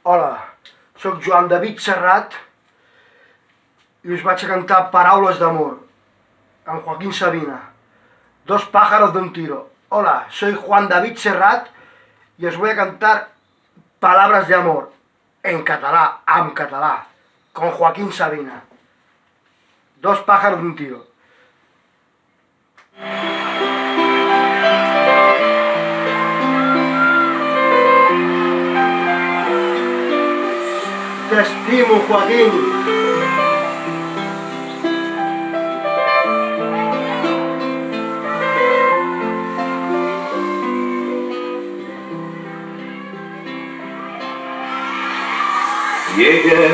Hola, sóc Joan David Serrat i us vaig a cantar Paraules d'amor, amb Joaquín Sabina. Dos pájaros de un tiro. Hola, soy Juan David Serrat y os voy a cantar Palabras de amor, en català, amb català, con Joaquín Sabina. Dos pájaros de un tiro. Te estimo, Joaquín. I ella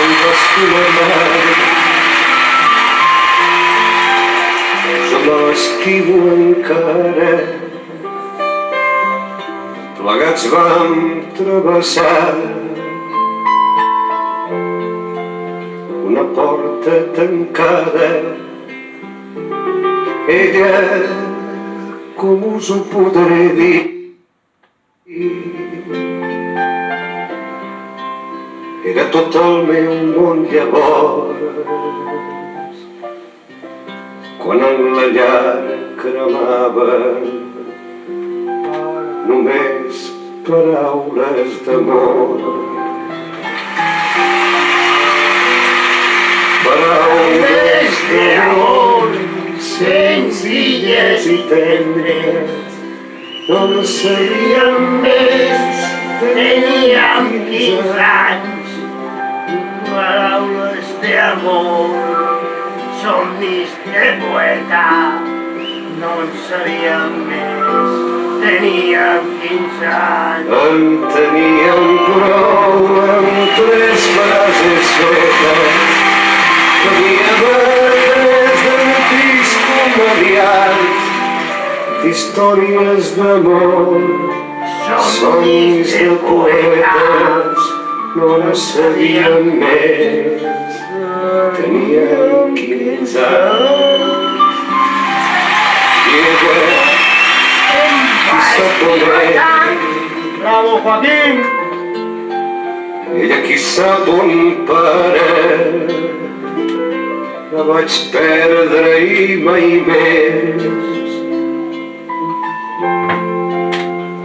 em va estimar, jo l'estimo encara. Plegats vam travessar una porta tancada. Ella, com us ho podré dir, era tot el meu món llavors, quan en la llar cremava només paraules d'amor. Paraules d'amor senzilles i tendres, no en sabíem més, teníem 15 anys. Paraules de amor, somnis de poeta, no en sabíem més, teníem 15 anys. En teníem prou amb 3 frases fetes, que havíem après d'antics comediants, d'històries d'amor, somnis de poetes, no en sabíem més, teníem 15 anys. I ella, qui sap on és? Bravo, Joaquín! Ella qui sap on para, la vaig perdre i mai més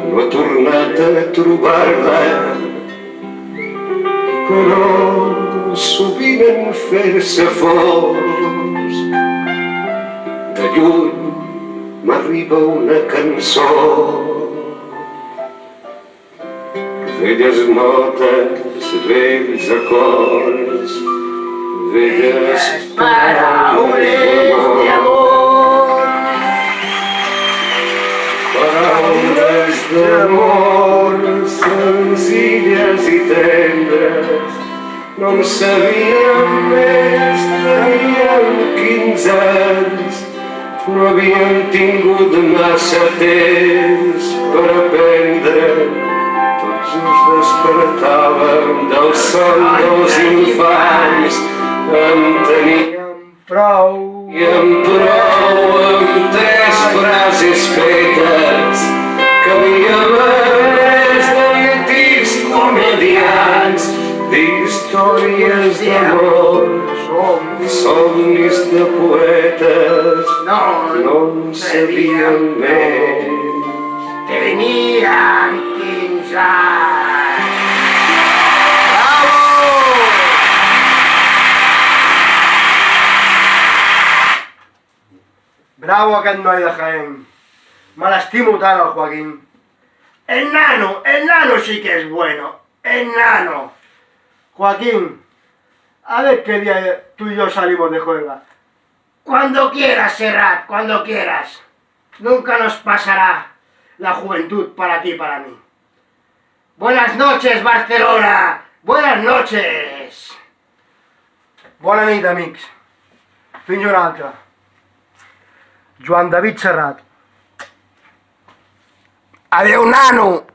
no he tornat a trobar-la. Però sovint en fer-se fos, de lluny m'arriba una cançó, velles notes, vells acords, velles paraules d'amor. Paraules d'amor senzilles i tendres, no en sabíem més, teníem 15 anys, no havíem tingut massa temps per aprendre. Tots ens despertàvem del son dels infants, en teníem Prou! i amb 3 frases fetes, que havíem après d'antics comediants, d'històries d'amor, somnis de poetes, no en sabíem més, teníem 15 anys. Bravo aquest noi de Jaén. Me l'estimo tant, el Joaquín. El nano sí que es bueno. El nano. Joaquín, a ver qué día tú y yo salimos de juerga. Cuando quieras, Serrat, cuando quieras. Nunca nos pasará la juventud para ti y para mí. Buenas noches, Barcelona. Buenas noches. Bona nit, amics. Fins una altra. Joan David Serrat. Adéu, nano!